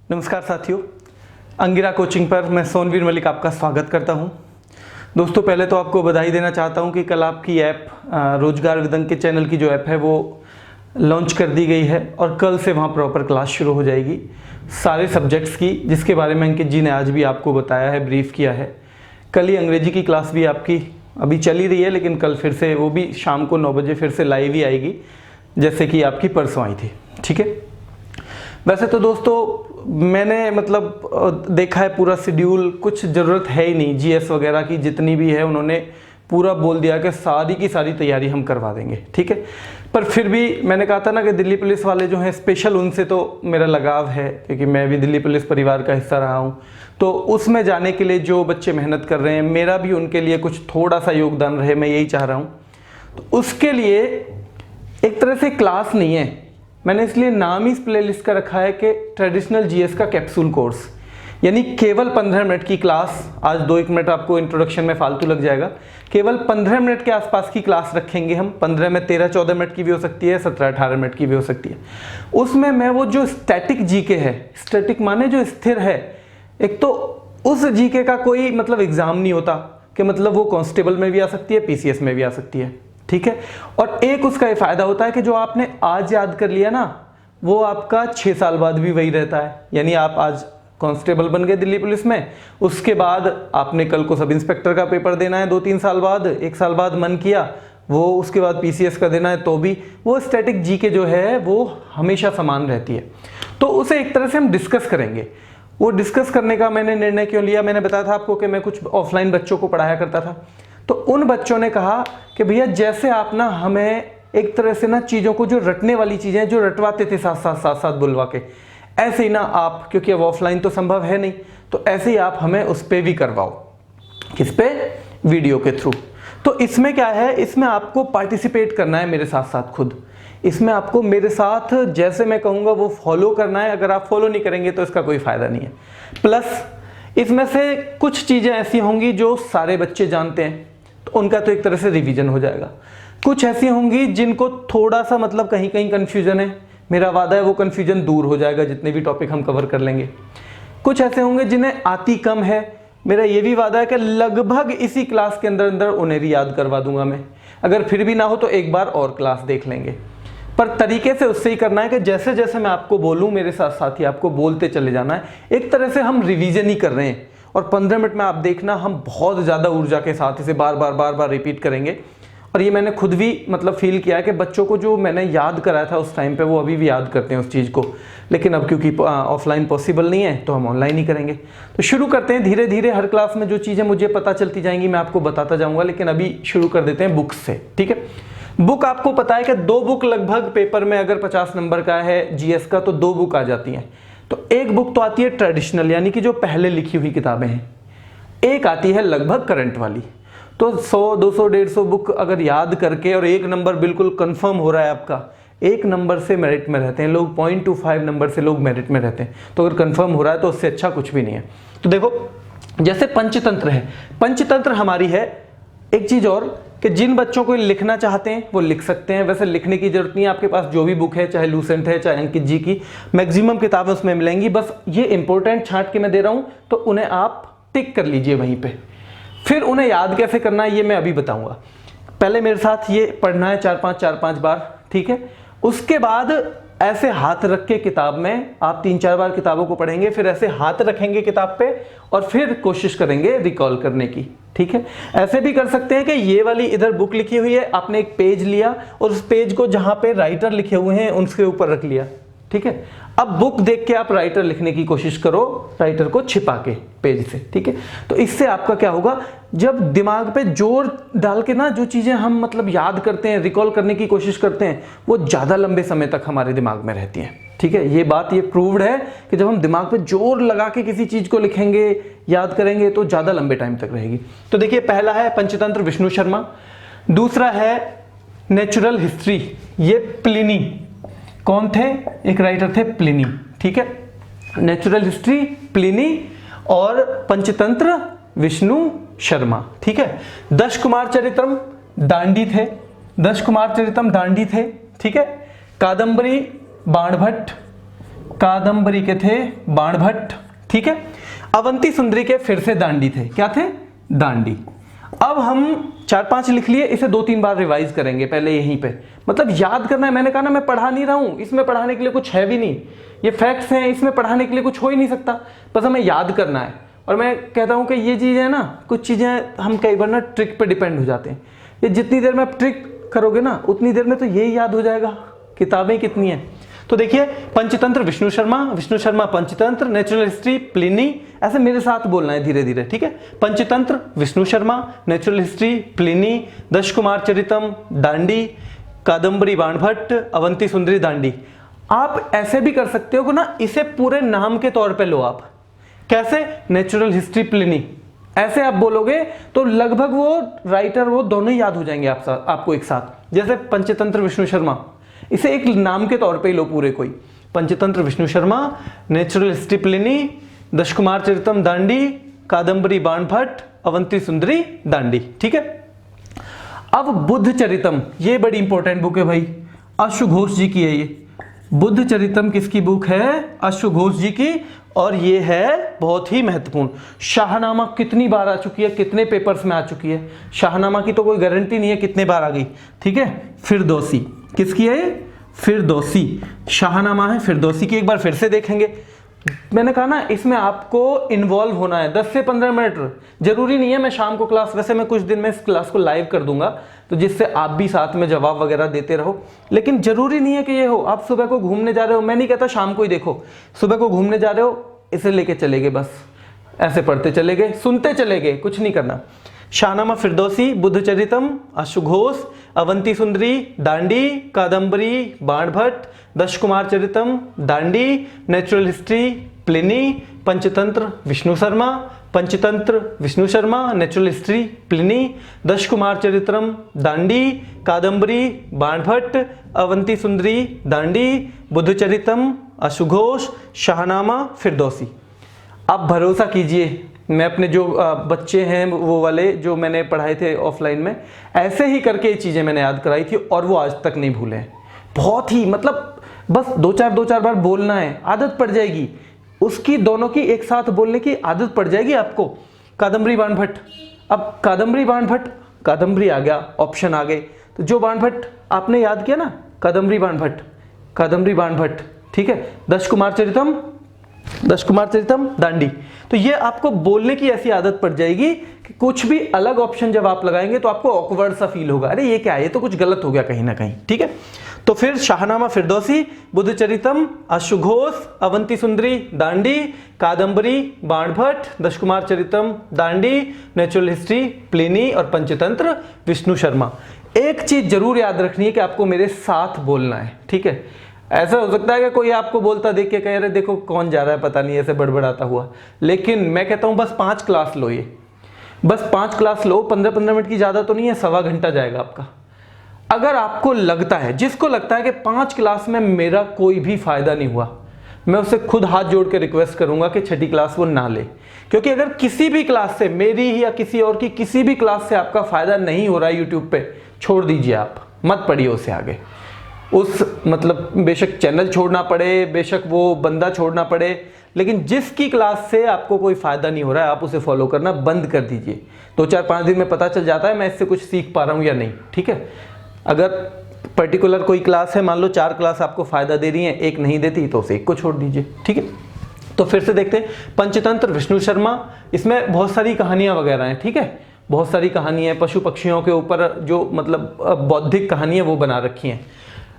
नमस्कार साथियों, अंगिरा कोचिंग पर मैं सोनवीर मलिक आपका स्वागत करता हूं। दोस्तों, पहले तो आपको बधाई देना चाहता हूं कि कल आपकी ऐप रोजगार विदंग के चैनल की जो ऐप है वो लॉन्च कर दी गई है और कल से वहां प्रॉपर क्लास शुरू हो जाएगी सारे सब्जेक्ट्स की, जिसके बारे में अंकित जी ने आज भी आपको बताया है, ब्रीफ किया है। कल ही अंग्रेजी की क्लास भी आपकी अभी चली रही है, लेकिन कल फिर से वो भी शाम को 9 बजे फिर से लाइव ही आएगी, जैसे कि आपकी परसों आई थी। ठीक है, वैसे तो दोस्तों मैंने देखा है पूरा शेड्यूल, कुछ ज़रूरत है ही नहीं जीएस वगैरह की, जितनी भी है उन्होंने पूरा बोल दिया कि सारी की सारी तैयारी हम करवा देंगे। ठीक है, पर फिर भी मैंने कहा था ना कि दिल्ली पुलिस वाले जो हैं स्पेशल, उनसे तो मेरा लगाव है क्योंकि मैं भी दिल्ली पुलिस परिवार का हिस्सा रहा हूँ। तो उसमें जाने के लिए जो बच्चे मेहनत कर रहे हैं, मेरा भी उनके लिए कुछ थोड़ा सा योगदान रहे, मैं यही चाह रहा हूँ। तो उसके लिए एक तरह से क्लास नहीं है, मैंने इसलिए नाम ही इस प्लेलिस्ट का रखा है कि ट्रेडिशनल जीएस का कैप्सूल कोर्स, यानी केवल 15 मिनट की क्लास। आज 2-1 मिनट आपको इंट्रोडक्शन में फालतू लग जाएगा। केवल 15 मिनट के आसपास की क्लास रखेंगे हम। 15 में 13-14 मिनट की भी हो सकती है, 17-18 मिनट की भी हो सकती है। उसमें मैं वो जो स्टैटिक जीके है, स्टैटिक माने जो स्थिर है, एक तो उस जीके का कोई एग्जाम नहीं होता कि वो कांस्टेबल में भी आ सकती है, पीसीएस में भी आ सकती है। ठीक है, और एक उसका ये फायदा होता है कि जो आपने आज याद कर लिया ना, वो आपका 6 साल बाद भी वही रहता है। यानी आप आज कांस्टेबल बन गए दिल्ली पुलिस में, उसके बाद आपने कल को सब इंस्पेक्टर का पेपर देना है 2-3 साल बाद, 1 साल बाद मन किया वो, उसके बाद पीसीएस का देना है, तो भी वो स्टैटिक जीके जो है वो हमेशा समान रहती है। तो उसे एक तरह से हम डिस्कस करेंगे। वो डिस्कस करने का मैंने निर्णय क्यों लिया, मैंने बताया था आपको कि मैं कुछ ऑफलाइन बच्चों को पढ़ाया करता था। तो उन बच्चों ने कहा कि भैया जैसे आप ना हमें एक तरह से ना चीज़ों को, जो रटने वाली चीज़ें जो रटवाते थे साथ बुलवा के, ऐसे ही ना आप, क्योंकि अब ऑफलाइन तो संभव है नहीं, तो ऐसे ही आप हमें उस पर भी करवाओ। किस पे? वीडियो के थ्रू। तो इसमें क्या है, इसमें आपको पार्टिसिपेट करना है मेरे साथ साथ खुद। इसमें आपको मेरे साथ जैसे मैं कहूँगा वो फॉलो करना है। अगर आप फॉलो नहीं करेंगे तो इसका कोई फ़ायदा नहीं है। प्लस इसमें से कुछ चीज़ें ऐसी होंगी जो सारे बच्चे जानते हैं, तो उनका तो एक तरह से रिवीजन हो जाएगा। कुछ ऐसी होंगी जिनको थोड़ा सा कहीं कहीं कन्फ्यूजन है, मेरा वादा है वो कन्फ्यूजन दूर हो जाएगा जितने भी टॉपिक हम कवर कर लेंगे। कुछ ऐसे होंगे जिन्हें आती कम है, मेरा ये भी वादा है कि लगभग इसी क्लास के अंदर अंदर उन्हें भी याद करवा दूंगा मैं। अगर फिर भी ना हो तो एक बार और क्लास देख लेंगे, पर तरीके से उससे ही करना है कि जैसे जैसे मैं आपको बोलूँ मेरे साथ साथ ही आपको बोलते चले जाना है। एक तरह से हम रिवीजन ही कर रहे हैं, और 15 मिनट में आप देखना हम बहुत ज़्यादा ऊर्जा के साथ इसे बार बार रिपीट करेंगे। और ये मैंने खुद भी फील किया है कि बच्चों को जो मैंने याद कराया था उस टाइम पे, वो अभी भी याद करते हैं उस चीज़ को। लेकिन अब क्योंकि ऑफलाइन पॉसिबल नहीं है तो हम ऑनलाइन ही करेंगे। तो शुरू करते हैं धीरे धीरे। हर क्लास में जो चीज़ें मुझे पता चलती जाएंगी मैं आपको बताता जाऊँगा, लेकिन अभी शुरू कर देते हैं बुक्स से। ठीक है, बुक आपको पता है कि 2 बुक लगभग पेपर में अगर 50 नंबर का है जीएस का, तो 2 बुक आ जाती हैं। तो एक बुक तो आती है ट्रेडिशनल, यानी कि जो पहले लिखी हुई किताबें हैं। एक आती है लगभग करंट वाली। तो 100, 200, 150 बुक अगर याद करके, और 1 नंबर बिल्कुल कंफर्म हो रहा है आपका, 1 नंबर से मेरिट में रहते हैं लोग, 0.25 नंबर से लोग मेरिट में रहते हैं। तो अगर कंफर्म हो रहा है तो उससे अच्छा कुछ भी नहीं है। तो देखो, जैसे पंचतंत्र है, पंचतंत्र हमारी है। एक चीज़ और कि जिन बच्चों को लिखना चाहते हैं वो लिख सकते हैं। वैसे लिखने की जरूरत नहीं है, आपके पास जो भी बुक है, चाहे लूसेंट है चाहे अंकित जी की, मैक्सिमम किताबें उसमें मिलेंगी। बस ये इंपॉर्टेंट छांट के मैं दे रहा हूँ, तो उन्हें आप टिक कर लीजिए वहीं पे। फिर उन्हें याद कैसे करना है ये मैं अभी बताऊंगा। पहले मेरे साथ ये पढ़ना है 4-5 बार। ठीक है, उसके बाद ऐसे हाथ रख के किताब में आप 3-4 बार किताबों को पढ़ेंगे, फिर ऐसे हाथ रखेंगे किताब पे और फिर कोशिश करेंगे रिकॉल करने की। ठीक है, ऐसे भी कर सकते हैं कि ये वाली इधर बुक लिखी हुई है, आपने एक पेज लिया और उस पेज को जहां पे राइटर लिखे हुए हैं उनके ऊपर रख लिया। ठीक है, अब बुक देख के आप राइटर लिखने की कोशिश करो, राइटर को छिपा के पेज से। ठीक है, तो इससे आपका क्या होगा, जब दिमाग पे जोर डाल के ना जो चीज़ें हम याद करते हैं, रिकॉल करने की कोशिश करते हैं, वो ज़्यादा लंबे समय तक हमारे दिमाग में रहती हैं। ठीक है, ये बात ये प्रूव्ड है कि जब हम दिमाग पे जोर लगा के किसी चीज़ को लिखेंगे, याद करेंगे, तो ज़्यादा लंबे टाइम तक रहेगी। तो देखिए, पहला है पंचतंत्र विष्णु शर्मा, दूसरा है नेचुरल हिस्ट्री, ये प्लिनी। कौन थे? एक राइटर थे प्लिनी। ठीक है, नेचुरल हिस्ट्री प्लिनी और पंचतंत्र विष्णु शर्मा। ठीक है, दश कुमार चरितम दांडी थे, दश कुमार चरितम दांडी थे। ठीक है, कादंबरी बाणभट्ट कादम्बरी के थे बाणभट्ट, ठीक है। अवंती सुंदरी के फिर से दांडी थे, क्या थे? दांडी। अब हम 4-5 लिख लिए, इसे 2-3 बार रिवाइज करेंगे पहले यहीं पे, मतलब याद करना है। मैंने कहा ना मैं पढ़ा नहीं रहा हूं, इसमें पढ़ाने के लिए कुछ है भी नहीं, ये फैक्ट्स हैं, इसमें पढ़ाने के लिए कुछ हो ही नहीं सकता, बस हमें याद करना है। और मैं कहता हूं कि ये चीज़ है ना, कुछ चीज़ें हम कई बार ना ट्रिक पे डिपेंड हो जाते हैं। ये जितनी देर में आप ट्रिक करोगे ना उतनी देर में तो यही याद हो जाएगा, किताबें कितनी हैं। तो देखिए, Panchatantra Vishnu Sharma Panchatantra, natural history Pliny, ऐसे मेरे साथ बोलना है धीरे धीरे, ठीक है। Panchatantra Vishnu Sharma, natural history Pliny, Dash Kumar Charitam Dandi, Kadambari Banabhatta, Avanti Sundari Dandi. आप ऐसे भी कर सकते हो कि ना इसे पूरे नाम के तौर पे लो आप। कैसे? नेचुरल हिस्ट्री प्लिनी, ऐसे आप बोलोगे तो लगभग वो राइटर वो दोनों ही याद हो जाएंगे आपको एक साथ। जैसे पंचतंत्र विष्णु शर्मा, इसे एक नाम के तौर पे ही लो पूरे, कोई Panchatantra Vishnu Sharma, natural history Pliny, Dash Kumar Charitam Dandi, Kadambari Banabhatta, Avanti Sundari Dandi, ठीक है। अब बुद्ध चरितम, ये बड़ी इंपॉर्टेंट बुक है भाई, अश्व घोष जी की है ये। बुद्ध चरितम किसकी बुक है? अश्व घोष जी की, और ये है बहुत ही महत्वपूर्ण। शाहनामा कितनी बार आ चुकी है, कितने पेपर्स में आ चुकी है? शाहनामा की तो कोई गारंटी नहीं है कितने बार आ गई, ठीक है। फिरदौसी किसकी है? फिरदौसी, शाहनामा है फिरदौसी की। एक बार फिर से देखेंगे, मैंने कहा ना इसमें आपको इन्वॉल्व होना है। 10 से 15 मिनट, जरूरी नहीं है मैं शाम को क्लास, वैसे मैं कुछ दिन में इस क्लास को लाइव कर दूंगा तो जिससे आप भी साथ में जवाब वगैरह देते रहो, लेकिन जरूरी नहीं है कि ये हो। आप सुबह को घूमने जा रहे हो, मैं नहीं कहता शाम को ही देखो, सुबह को घूमने जा रहे हो इसे लेके चले गए, बस ऐसे पढ़ते चले गए, सुनते चले गए, कुछ नहीं करना। शाहनामा फिरदौसी, बुद्ध चरितम, अश्व Ghosh, Avanti Sundari Dandi, Kadambari Banabhatta, Dash Kumar Charitam Dandi, natural history Pliny, Panchatantra Vishnu Sharma, Panchatantra Vishnu Sharma, natural history Pliny, Dash Kumar Charitram Dandi, Kadambari Banabhatta, Avanti Sundari Dandi, Buddha चरितम, अश्व घोष, शाहनामा फिरदौसी। आप भरोसा कीजिए, मैं अपने जो बच्चे हैं वो वाले जो मैंने पढ़ाए थे ऑफलाइन में, ऐसे ही करके ये चीज़ें मैंने याद कराई थी और वो आज तक नहीं भूले हैं। बहुत ही, मतलब बस 2-4 बार बोलना है, आदत पड़ जाएगी उसकी, दोनों की एक साथ बोलने की आदत पड़ जाएगी आपको। कादम्बरी बाणभट्ट, अब कादम्बरी बाणभट्ट, कादम्बरी आ गया, ऑप्शन आ गए, तो जो बाणभट्ट आपने याद किया ना, कादम्बरी बाणभट्ट, कादम्बरी बाणभट्ट, ठीक है। दश कुमार चरितम दांडी, तो ये आपको बोलने की ऐसी आदत पड़ जाएगी कि कुछ भी अलग ऑप्शन जब आप लगाएंगे तो आपको ऑकवर्ड सा फील होगा, अरे ये क्या है, ये तो कुछ गलत हो गया कहीं ना कहीं, ठीक है। तो फिर शाहनामा फिरदौसी, बुद्ध चरितम, अश्व Ghosh, Avanti Sundari Dandi, Kadambari Banabhatta, Dash Kumar Charitam Dandi, natural history Pliny और पंचतंत्र विष्णु शर्मा। एक चीज जरूर याद रखनी है कि आपको मेरे साथ बोलना है, ठीक है। ऐसा हो सकता है कि कोई आपको बोलता देख के कह रहे देखो कौन जा रहा है पता नहीं, ऐसे बड़बड़ाता हुआ, लेकिन मैं कहता हूं बस 5 क्लास लो, ये बस 5 क्लास लो, 15-15 मिनट की ज्यादा तो नहीं है, 1.25 घंटा जाएगा आपका। अगर आपको लगता है, जिसको लगता है कि 5 क्लास में मेरा कोई भी फायदा नहीं हुआ, मैं उसे खुद हाथ जोड़ के रिक्वेस्ट करूंगा कि 6ठी क्लास वो ना ले, क्योंकि अगर किसी भी क्लास से, मेरी ही या किसी और की किसी भी क्लास से आपका फायदा नहीं हो रहा है यूट्यूब पे, छोड़ दीजिए, आप मत पढ़िए उससे आगे। उस मतलब बेशक चैनल छोड़ना पड़े, बेशक वो बंदा छोड़ना पड़े, लेकिन जिसकी क्लास से आपको कोई फायदा नहीं हो रहा है आप उसे फॉलो करना बंद कर दीजिए। 2-4-5 दिन में पता चल जाता है मैं इससे कुछ सीख पा रहा हूँ या नहीं, ठीक है। अगर पर्टिकुलर कोई क्लास है, मान लो 4 क्लास आपको फायदा दे रही है, एक नहीं देती, तो उसे एक को छोड़ दीजिए, ठीक है। तो फिर से देखते हैं, पंचतंत्र विष्णु शर्मा, इसमें बहुत सारी कहानियां वगैरह हैं, ठीक है, बहुत सारी कहानियां पशु पक्षियों के ऊपर जो मतलब बौद्धिक कहानियां वो बना रखी हैं।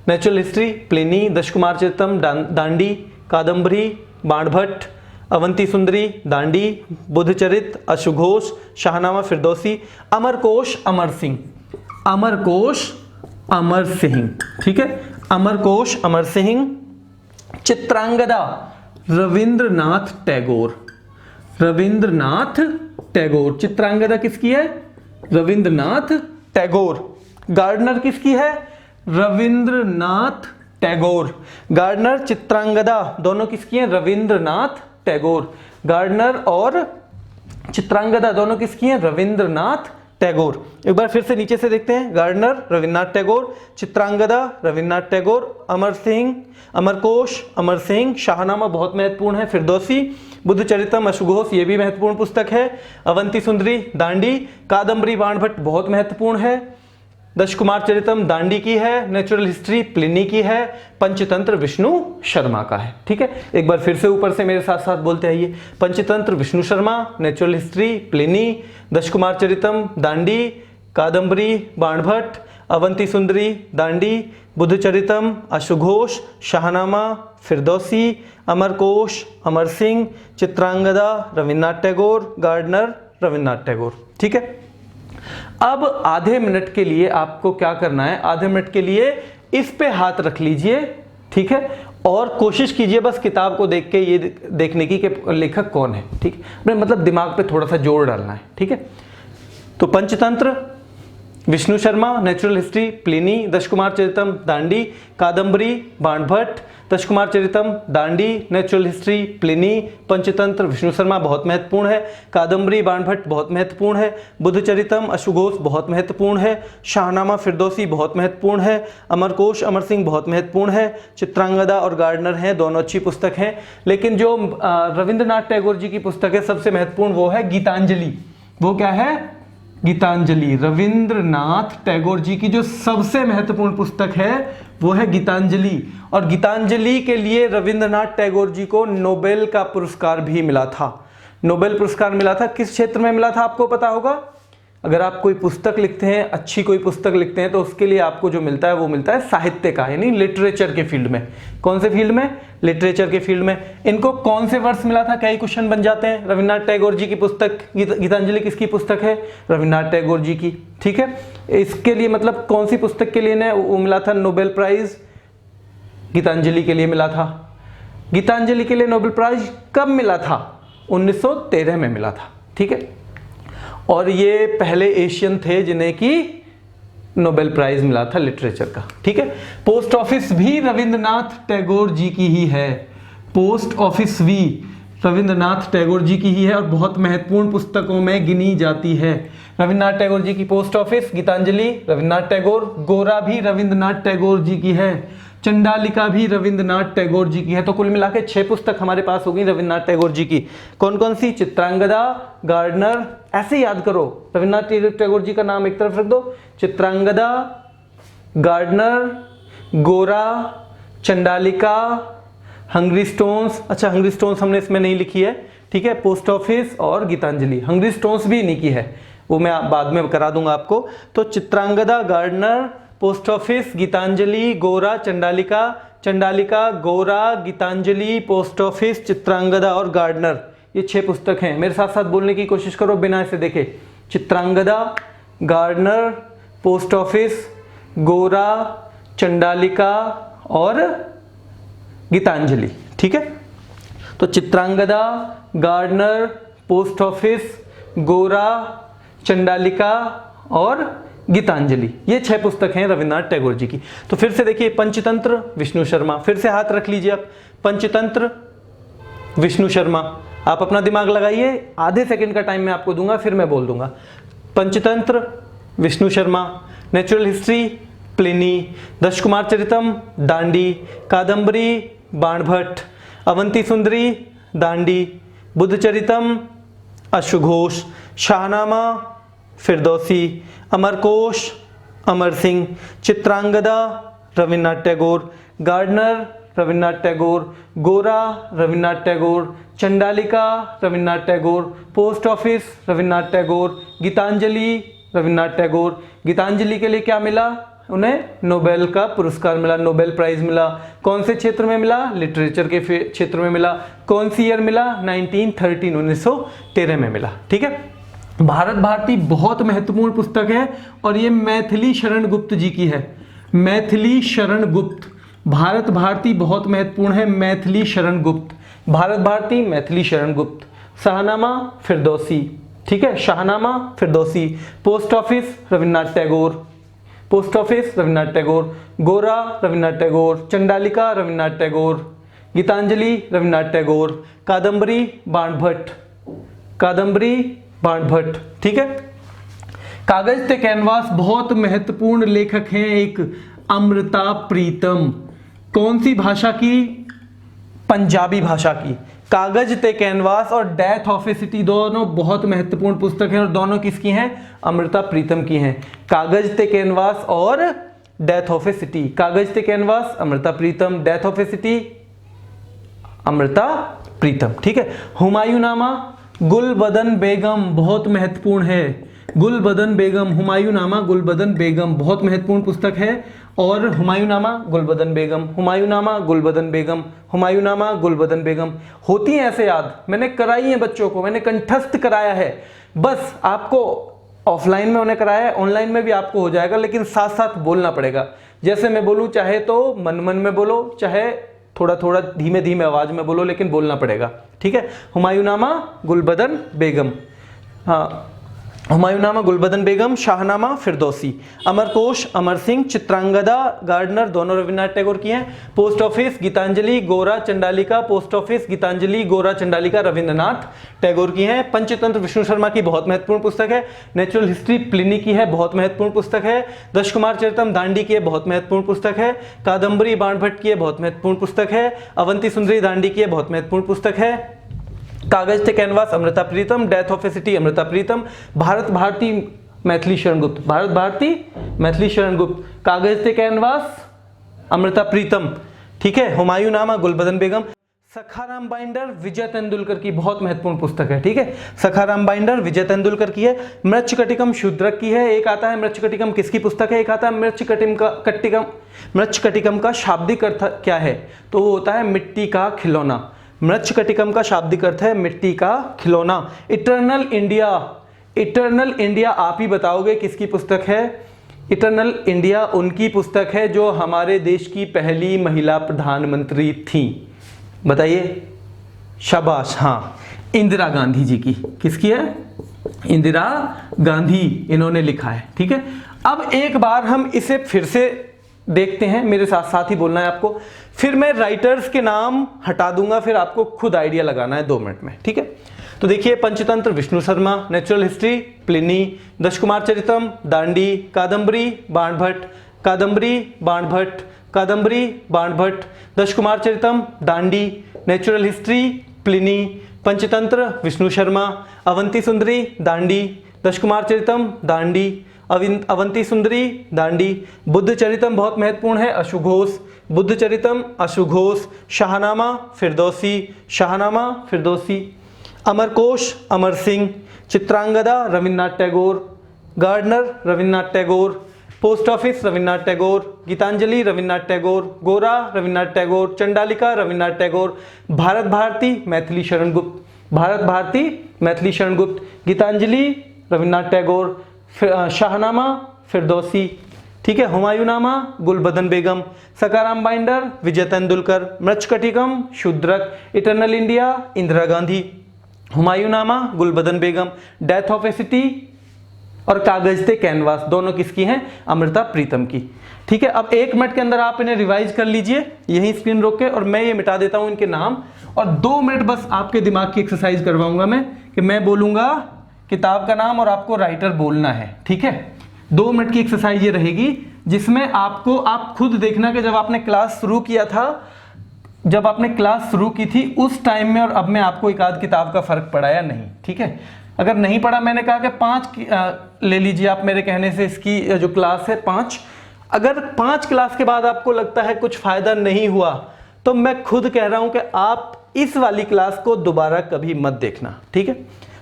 Natural history Pliny, Dash Kumar Charitam Dandi, Kadambari Banabhatta, Avanti Sundari Dandi, Buddhacharita, अश्व घोष, शाहनामा फिरदौसी, अमरकोश अमर सिंह, अमरकोश अमर सिंह, ठीक है, अमरकोश अमर सिंह, चित्रांगदा रविंद्रनाथ टैगोर, रविंद्रनाथ टैगोर, चित्रांगदा किसकी है? रविंद्रनाथ टैगोर। गार्डनर किसकी है? रविंद्रनाथ टैगोर। गार्डनर चित्रांगदा दोनों किसकी हैं? रविंद्रनाथ टैगोर। गार्डनर और चित्रांगदा दोनों किसकी हैं? रविंद्रनाथ टैगोर। एक बार फिर से नीचे से देखते हैं। गार्डनर रविन्द्रनाथ टैगोर, चित्रांगदा रविन्द्रनाथ टैगोर, अमर सिंह, अमरकोश अमर सिंह, शाहनामा बहुत महत्वपूर्ण है, फिरदौसी, बुद्धचरितम अशुघोष ये भी महत्वपूर्ण पुस्तक है, अवंती सुंदरी दांडी, कादम्बरी बाणभट्ट बहुत महत्वपूर्ण है, दशकुमार चरितम दांडी की है, नेचुरल हिस्ट्री प्लिनी की है, पंचतंत्र विष्णु शर्मा का है। ठीक है, एक बार फिर से ऊपर से मेरे साथ साथ बोलते आइए। Panchatantra Vishnu Sharma, natural history Pliny, Dashkumar Charitam Dandi, Kadambari Banabhatta, Avanti Sundari Dandi, Buddhacharitam अशुघोष, Shahnama Firdausi, Amarkosh Amar Singh, Chitrangada Rabindranath Tagore, Gardener Rabindranath Tagore. ठीक है, अब आधे मिनट के लिए आपको क्या करना है, आधे मिनट के लिए इस पे हाथ रख लीजिए। ठीक है, और कोशिश कीजिए बस किताब को देख के ये देखने की कि लेखक कौन है। ठीक है, मतलब दिमाग पे थोड़ा सा जोर डालना है। ठीक है, तो Panchatantra Vishnu Sharma, natural history Pliny, Dashkumar Charitam Dandi, Kadambari Banabhatta, Dashkumar Charitam Dandi, natural history Pliny, Panchatantra Vishnu Sharma बहुत महत्वपूर्ण है, कादम्बरी बाणभट्ट बहुत महत्वपूर्ण है, बुद्धचरितम अशुघोष बहुत महत्वपूर्ण है, शाहनामा फिरदौसी बहुत महत्वपूर्ण है, अमरकोश अमर सिंह बहुत महत्वपूर्ण है, चित्रांगदा और गार्डनर हैं, दोनों अच्छी पुस्तक हैं। लेकिन जो रविंद्रनाथ टैगोर जी की पुस्तक है सबसे महत्वपूर्ण वो है गीतांजलि। वो क्या है? गीतांजलि। रविंद्रनाथ टैगोर जी की जो सबसे महत्वपूर्ण पुस्तक है वो है गीतांजलि। और गीतांजलि के लिए रविंद्रनाथ टैगोर जी को नोबेल का पुरस्कार भी मिला था। नोबेल पुरस्कार मिला था, किस क्षेत्र में मिला था आपको पता होगा? अगर आप कोई पुस्तक लिखते हैं, अच्छी कोई पुस्तक लिखते हैं, तो उसके लिए आपको जो मिलता है वो मिलता है साहित्य का, यानी लिटरेचर के फील्ड में। कौन से फील्ड में? लिटरेचर के फील्ड में। इनको कौन से वर्ष मिला था? कई क्वेश्चन बन जाते हैं। रविन्द्रनाथ टैगोर जी की पुस्तक गीतांजलि किसकी पुस्तक है? रविन्द्रनाथ टैगोर जी की। ठीक है, इसके लिए मतलब कौन सी पुस्तक के लिए वो मिला था नोबेल प्राइज? गीतांजलि के लिए मिला था। गीतांजलि के लिए नोबेल प्राइज कब मिला था? 1913 में मिला था। ठीक है, और ये पहले एशियन थे जिन्हें की नोबेल प्राइज मिला था लिटरेचर का। ठीक है, पोस्ट ऑफिस भी रविंद्रनाथ टैगोर जी की ही है। पोस्ट ऑफिस भी रविंद्रनाथ टैगोर जी की ही है और बहुत महत्वपूर्ण पुस्तकों में गिनी जाती है। रविन्द्रनाथ टैगोर जी की पोस्ट ऑफिस, गीतांजलि रविन्द्रनाथ टैगोर, गोरा भी रविंद्रनाथ टैगोर जी की है, चंडालिका भी रविंद्रनाथ टैगोर जी की है। तो कुल मिला के 6 पुस्तक हमारे पास होगी रविन्द्रनाथ टैगोर जी की। कौन कौन सी? चित्रांगदा, गार्डनर, ऐसे याद करो। रविन्द्रनाथ टैगोर जी का नाम एक तरफ रख दो। चित्रांगदा, गार्डनर, गोरा, चंडालिका, हंग्री स्टोन्स। अच्छा, हंग्री स्टोन्स हमने इसमें नहीं लिखी है। ठीक है, पोस्ट ऑफिस और गीतांजलि। हंग्री स्टोन्स भी नहीं की है, वो मैं बाद में करा दूंगा आपको। तो Chitrangada, Gardener, post office, Gitanjali, Gora, Chandalika, Chandalika, गोरा, गीतांजलि, पोस्ट ऑफिस, चित्रांगदा और गार्डनर, ये 6 पुस्तक हैं। मेरे साथ साथ बोलने की कोशिश करो बिना इसे देखे। चित्रांगदा, गार्डनर, पोस्ट ऑफिस, गोरा, चंडालिका और गीतांजलि। ठीक है, तो चित्रांगदा, गार्डनर, पोस्ट ऑफिस, गोरा, चंडालिका और गीतांजलि, ये 6 पुस्तक हैं रविन्द्रनाथ टैगोर जी की। तो फिर से देखिए, पंचतंत्र विष्णु शर्मा, फिर से हाथ रख लीजिए आप। पंचतंत्र विष्णु शर्मा, आप अपना दिमाग लगाइए, आधे सेकंड का टाइम मैं आपको दूंगा, फिर मैं बोल दूंगा। Panchatantra Vishnu Sharma, natural history Pliny, Dashkumar Charitam Dandi, Kadambari Banabhatta, Avanti Sundari Dandi, Buddhacharitam अशुघोष, Shahnama Firdausi, Amarkosh Amar Singh, Chitrangada Rabindranath Tagore, Gardener Rabindranath Tagore, Gora Rabindranath Tagore, Chandalika Rabindranath Tagore, post office Rabindranath Tagore, Gitanjali Rabindranath Tagore. Gitanjali के लिए क्या मिला उन्हें? नोबेल का पुरस्कार मिला, नोबेल प्राइज मिला। कौन से क्षेत्र में मिला? लिटरेचर के क्षेत्र में मिला। कौन सी ईयर मिला? 1913, 1913 में मिला। ठीक है, भारत भारती बहुत महत्वपूर्ण पुस्तक है और ये मैथिली शरण गुप्त जी की है। मैथिली शरण गुप्त, भारत भारती बहुत महत्वपूर्ण है। मैथिली शरण गुप्त, भारत भारती मैथिली शरण गुप्त। शाहनामा फिरदौसी, ठीक है, Shahnameh Firdausi. Post office Rabindranath Tagore, post office Rabindranath Tagore. Gora Rabindranath Tagore, Chandalika Rabindranath Tagore, Gitanjali Rabindranath Tagore, Kadambari Banabhatta, Kadambari Banabhatta. ठीक है, कागज ते कैनवास बहुत महत्वपूर्ण लेखक हैं एक, अमृता प्रीतम। कौन सी भाषा की? पंजाबी भाषा की। कागज ते कैनवास और डेथ ऑफ ए सिटी दोनों बहुत महत्वपूर्ण पुस्तक हैं और दोनों किसकी हैं? अमृता प्रीतम की हैं। कागज ते कैनवास और death of a city. Kagaz te canvas Amrita Pritam, death of a city Amrita Pritam. ठीक है। हुमायूंनामा गुलबदन बेगम बहुत महत्वपूर्ण है। गुलबदन बेगम, हुमायूंनामा गुलबदन बेगम बहुत महत्वपूर्ण पुस्तक है। और हुमायूंनामा गुलबदन बेगम, हुमायूंनामा गुलबदन बेगम, हुमायूंनामा गुलबदन बेगम होती हैं ऐसे याद, मैंने कराई है बच्चों को, मैंने कंठस्थ कराया है। बस आपको ऑफलाइन में उन्हें कराया है, ऑनलाइन में भी आपको हो जाएगा, लेकिन साथ साथ बोलना पड़ेगा। जैसे मैं बोलूं, चाहे तो मन मन में बोलो, चाहे थोड़ा थोड़ा धीमे धीमे आवाज में बोलो, लेकिन बोलना पड़ेगा। ठीक है। हुमायूंनामा गुलबदन बेगम, हाँ, हुमायूंनामा गुलबदन बेगम, शाहनामा फिरदौसी। अमरकोश अमर सिंह, चित्रांगदा गार्डनर दोनों रविन्द्रनाथ टैगोर की हैं। Post office Gitanjali Gora Chandalika, post office Gitanjali Gora Chandalika Rabindranath Tagore की हैं। पंचतंत्र विष्णु शर्मा की बहुत महत्वपूर्ण पुस्तक है। नेचुरल हिस्ट्री प्लिनी की है, बहुत महत्वपूर्ण पुस्तक है। दश कुमार चरितम दांडी की है, बहुत महत्वपूर्ण पुस्तक है। कादम्बरी बाणभट्ट की है, बहुत महत्वपूर्ण पुस्तक है। अवंती सुंदरी दांडी की है, बहुत महत्वपूर्ण पुस्तक है। Kagaz te canvas Amrita Pritam, death of a city Amrita Pritam. Bharat Bharati Maithili Sharan Gupt, Bharat Bharati Maithili Sharan गुप्त। कागज ते कैनवास अमृता प्रीतम। ठीक है। हुमायूंनामा गुलबदन बेगम। सखाराम बाइंडर विजय तेंदुलकर की बहुत महत्वपूर्ण पुस्तक है। ठीक है। सखाराम बाइंडर विजय तेंदुलकर की है। मृच्छकटिकम शूद्रक की है। एक आता है मृच्छकटिकम किसकी पुस्तक है? एक आता है मृच्छकटिकम का शाब्दिक अर्थ क्या है? तो वो होता है मिट्टी का खिलौना। मृच्छकटिकम का शाब्दिक अर्थ है मिट्टी का खिलौना। इटर्नल इंडिया, इटर्नल इंडिया आप ही बताओगे किसकी पुस्तक है? इटर्नल इंडिया उनकी पुस्तक है जो हमारे देश की पहली महिला प्रधानमंत्री थी। बताइए। शाबाश, हाँ, इंदिरा गांधी जी की। किसकी है? इंदिरा गांधी, इन्होंने लिखा है। ठीक है। अब एक बार हम इसे फिर से देखते हैं, मेरे साथ साथ ही बोलना है आपको। फिर मैं राइटर्स के नाम हटा दूंगा, फिर आपको खुद आइडिया लगाना है 2 मिनट में। ठीक है। तो देखिए, Panchatantra Vishnu Sharma, natural history Pliny, Dash Kumar Charitam Dandi, Kadambari Banabhatta, Kadambari Banabhatta, Kadambari Banabhatta, Dash Kumar Charitam Dandi, natural history Pliny, Panchatantra Vishnu Sharma, Avanti Sundari Dandi, दश कुमार चरितम दांडी, अवंती सुंदरी दांडी। बुद्ध चरितम बहुत महत्वपूर्ण है, अशुघोष, Buddha चरितम अशुघोष। Shahnama Firdausi, Shahnameh Firdausi. Amarkosh Amar Singh. Chitrangada Rabindranath Tagore, Gardener Rabindranath Tagore. Post office Rabindranath Tagore, Gitanjali Rabindranath Tagore, Gora Rabindranath Tagore, Chandalika Rabindranath Tagore. Bharat Bharati Maithili Sharan Gupt, Bharat Bharati Maithili Sharan गुप्त। गीतांजलि रविन्द्रनाथ टैगोर, शाहनामा फिरदौसी। ठीक है। Humayunnama Gulbadan Begum, Sakharam binder Vijay Tendulkar, Mrichchhakatikam Shudrak, eternal India Indira Gandhi, Humayunnama Gulbadan Begum, death of a city और कागज ते कैनवास दोनों किसकी हैं? अमृता प्रीतम की। ठीक है। अब 1 मिनट के अंदर आप इन्हें रिवाइज कर लीजिए, यही स्क्रीन रोक के, और मैं ये मिटा देता हूं इनके नाम, और 2 मिनट बस आपके दिमाग की एक्सरसाइज करवाऊंगा मैं, कि मैं बोलूंगा किताब का नाम और आपको राइटर बोलना है। ठीक है। 2 मिनट की एक्सरसाइज ये रहेगी, जिसमें आपको, आप खुद देखना कि जब आपने क्लास शुरू किया था, जब आपने क्लास शुरू की थी उस टाइम में और अब में आपको एक आध किताब का फर्क पड़ा या नहीं। ठीक है। अगर नहीं पड़ा, मैंने कहा कि 5 ले लीजिए आप मेरे कहने से, इसकी जो क्लास है 5। अगर 5 क्लास के बाद आपको लगता है कुछ फायदा नहीं हुआ, तो मैं खुद कह रहा हूं कि आप इस वाली क्लास को दोबारा कभी मत देखना। ठीक है।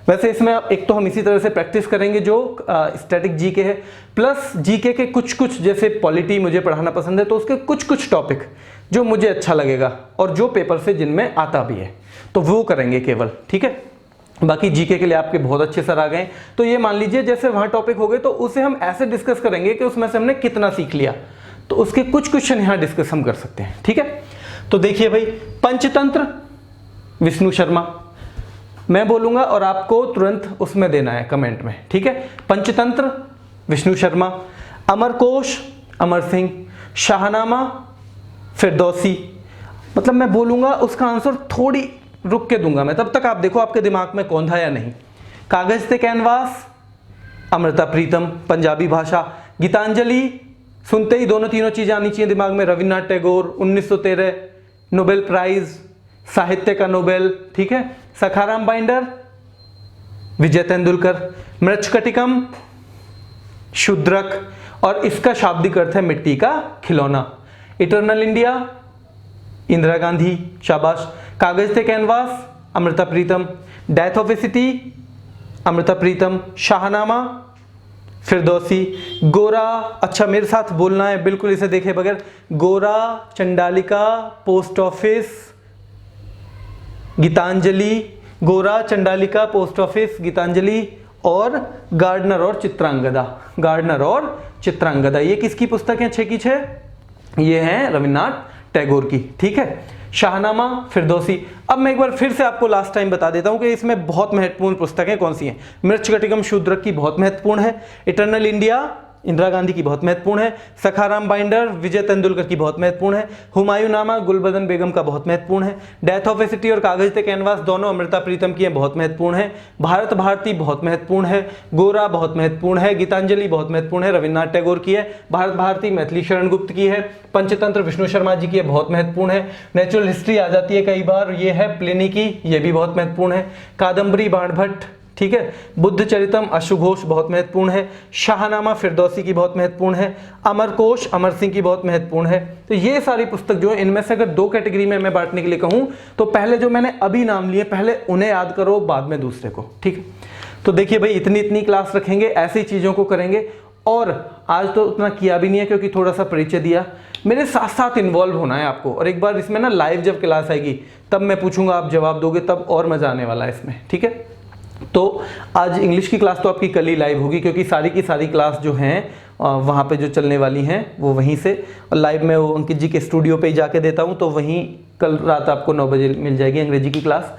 वैसे इसमें एक तो हम इसी तरह से प्रैक्टिस करेंगे जो स्टैटिक जीके है, प्लस जीके के कुछ कुछ, जैसे पॉलिटी मुझे पढ़ाना पसंद है तो उसके कुछ कुछ टॉपिक जो मुझे अच्छा लगेगा और जो पेपर से जिनमें आता भी है, तो वो करेंगे केवल। ठीक है। बाकी जीके के लिए आपके बहुत अच्छे सर आ गए, तो ये मान लीजिए जैसे वहां टॉपिक हो गए तो उसे हम ऐसे डिस्कस करेंगे कि उसमें से हमने कितना सीख लिया, तो उसके कुछ क्वेश्चन यहाँ डिस्कस हम कर सकते हैं। ठीक है। तो देखिए भाई, पंचतंत्र विष्णु शर्मा मैं बोलूंगा और आपको तुरंत उसमें देना है कमेंट में। ठीक है। पंचतंत्र विष्णु शर्मा, अमरकोश अमर सिंह, शाहनामा फिरदौसी। मतलब मैं बोलूंगा उसका आंसर थोड़ी रुक के दूंगा मैं, तब तक आप देखो आपके दिमाग में कौन था या नहीं। कागज ते कैनवास अमृता प्रीतम पंजाबी भाषा। गीतांजलि सुनते ही दोनों तीनों चीजें आनी चाहिए दिमाग में, रविन्द्रनाथ टैगोर 1913 नोबेल प्राइज साहित्य का नोबेल, ठीक है। सखाराम बाइंडर विजय तेंदुलकर। मृच्छकटिकम शूद्रक और इसका शाब्दिक अर्थ है मिट्टी का खिलौना। इटर्नल इंडिया इंदिरा गांधी, शाबाश। Kagaz te canvas Amrita Pritam. Death of a city Amrita Pritam. Shahnama Firdausi. Gora, अच्छा मेरे साथ बोलना है बिल्कुल इसे देखे बगैर, गोरा, Chandalika, post office, Gitanjali, Gora, Chandalika, post office, Geetanjali और गार्डनर और चित्रांगदा। गार्डनर और चित्रांगदा ये किसकी पुस्तक है 6 की 6? ये है रविन्द्रनाथ टैगोर की, ठीक है। शाहनामा फिरदौसी। अब मैं एक बार फिर से आपको लास्ट टाइम बता देता हूं कि इसमें बहुत महत्वपूर्ण पुस्तकें कौन सी हैं। मृच्छकटिकम शूद्रक की बहुत महत्वपूर्ण है। इटर्नल इंडिया इंदिरा गांधी की बहुत महत्वपूर्ण है। सखाराम बाइंडर विजय तेंदुलकर की बहुत महत्वपूर्ण है। हुमायूं नामा गुलबदन बेगम का बहुत महत्वपूर्ण है। डेथ ऑफ ए सिटी और कागज थे कैनवास दोनों अमृता प्रीतम की हैं, बहुत महत्वपूर्ण है। भारत भारती बहुत महत्वपूर्ण है। गोरा बहुत महत्वपूर्ण है। गीतांजलि बहुत महत्वपूर्ण है, रविन्द्रनाथ टैगोर की है। भारत भारती मैथिली शरण गुप्त की है। पंचतंत्र विष्णु शर्मा जी की है, बहुत महत्वपूर्ण है। नेचुरल हिस्ट्री आ जाती है कई बार, ये है प्लिनी की, ये भी बहुत महत्वपूर्ण है। कादम्बरी बाणभट्ट, ठीक है। बुद्ध चरितम अशुघोष बहुत महत्वपूर्ण है। शाहनामा फिरदौसी की बहुत महत्वपूर्ण है। अमरकोश अमर सिंह की बहुत महत्वपूर्ण है। तो ये सारी पुस्तक जो है, इनमें से अगर 2 कैटेगरी में मैं बांटने के लिए कहूं तो पहले जो मैंने अभी नाम लिए पहले उन्हें याद करो, बाद में दूसरे को, ठीक है। तो देखिए भाई इतनी क्लास रखेंगे, ऐसी चीजों को करेंगे। और आज तो उतना किया भी नहीं है क्योंकि थोड़ा सा परिचय दिया, मेरे साथ साथ इन्वॉल्व होना है आपको। और एक बार इसमें ना लाइव जब क्लास आएगी तब मैं पूछूंगा, आप जवाब दोगे, तब और मजा आने वाला है इसमें, ठीक है। तो आज इंग्लिश की क्लास तो आपकी कल ही लाइव होगी क्योंकि सारी की सारी क्लास जो हैं वहाँ पे जो चलने वाली हैं वो वहीं से, और लाइव में वो अंकित जी के स्टूडियो पे ही जाके देता हूँ, तो वहीं कल रात आपको 9 बजे मिल जाएगी अंग्रेजी की क्लास।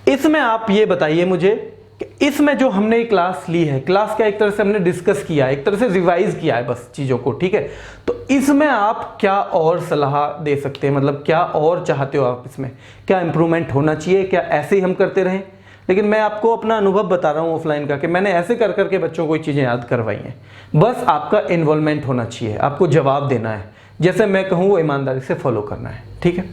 इसमें आप ये बताइए मुझे कि इसमें जो हमने ये क्लास ली है, क्लास क्या एक तरह से हमने डिस्कस किया है, एक तरह से रिवाइज किया है बस चीज़ों को, ठीक है। तो इसमें आप क्या और सलाह दे सकते हैं, मतलब क्या और चाहते हो आप, इसमें क्या इंप्रूवमेंट होना चाहिए, क्या ऐसे ही हम करते रहें? लेकिन मैं आपको अपना अनुभव बता रहा हूँ ऑफलाइन का कि मैंने ऐसे कर करके बच्चों को ये चीज़ें याद करवाई हैं। बस आपका इन्वॉल्वमेंट होना चाहिए, आपको जवाब देना है, जैसे मैं कहूँ वो ईमानदारी से फॉलो करना है, ठीक है।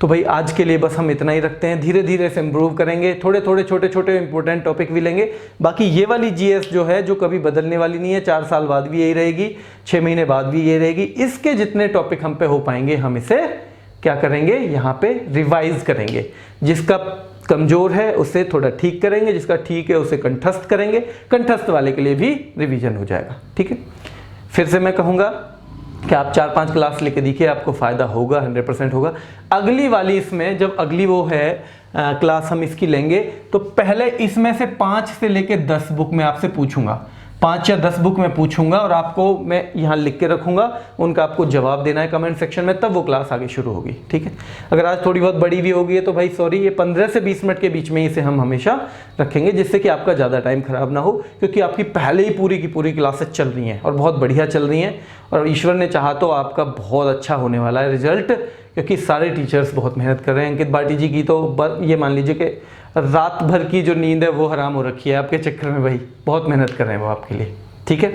तो भाई आज के लिए बस हम इतना ही रखते हैं, धीरे धीरे से इम्प्रूव करेंगे, थोड़े थोड़े छोटे छोटे इंपॉर्टेंट टॉपिक भी लेंगे। बाकी ये वाली जीएस जो है, जो कभी बदलने वाली नहीं है, 4 साल बाद भी यही रहेगी, 6 महीने बाद भी ये रहेगी। इसके जितने टॉपिक हम पे हो पाएंगे हम इसे क्या करेंगे, यहाँ पे रिवाइज करेंगे। जिसका कमजोर है उसे थोड़ा ठीक करेंगे, जिसका ठीक है उसे कंठस्थ करेंगे, कंठस्थ वाले के लिए भी रिवीजन हो जाएगा, ठीक है। फिर से मैं कहूँगा कि आप 4-5 क्लास लेके देखिए, आपको फ़ायदा होगा, 100% होगा। अगली वाली इसमें जब अगली वो है क्लास हम इसकी लेंगे तो पहले इसमें से 5 से लेके 10 बुक मैं आपसे पूछूंगा, 5 या 10 बुक मैं पूछूंगा और आपको मैं यहाँ लिख के रखूंगा, उनका आपको जवाब देना है कमेंट सेक्शन में, तब वो क्लास आगे शुरू होगी, ठीक है। अगर आज थोड़ी बहुत बड़ी भी होगी तो भाई सॉरी, ये 15 से 20 मिनट के बीच में इसे हम हमेशा रखेंगे, जिससे कि आपका ज़्यादा टाइम खराब ना हो, क्योंकि आपकी पहले ही पूरी की पूरी क्लासेस चल रही हैं और बहुत बढ़िया चल रही हैं, और ईश्वर ने चाहा तो आपका बहुत अच्छा होने वाला है रिजल्ट, क्योंकि सारे टीचर्स बहुत मेहनत कर रहे हैं। अंकित भाटी जी की तो ये मान लीजिए कि रात भर की जो नींद है वो हराम हो रखी है आपके चक्कर में, भाई बहुत मेहनत कर रहे हैं वो आपके लिए, ठीक है।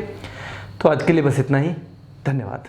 तो आज के लिए बस इतना ही, धन्यवाद।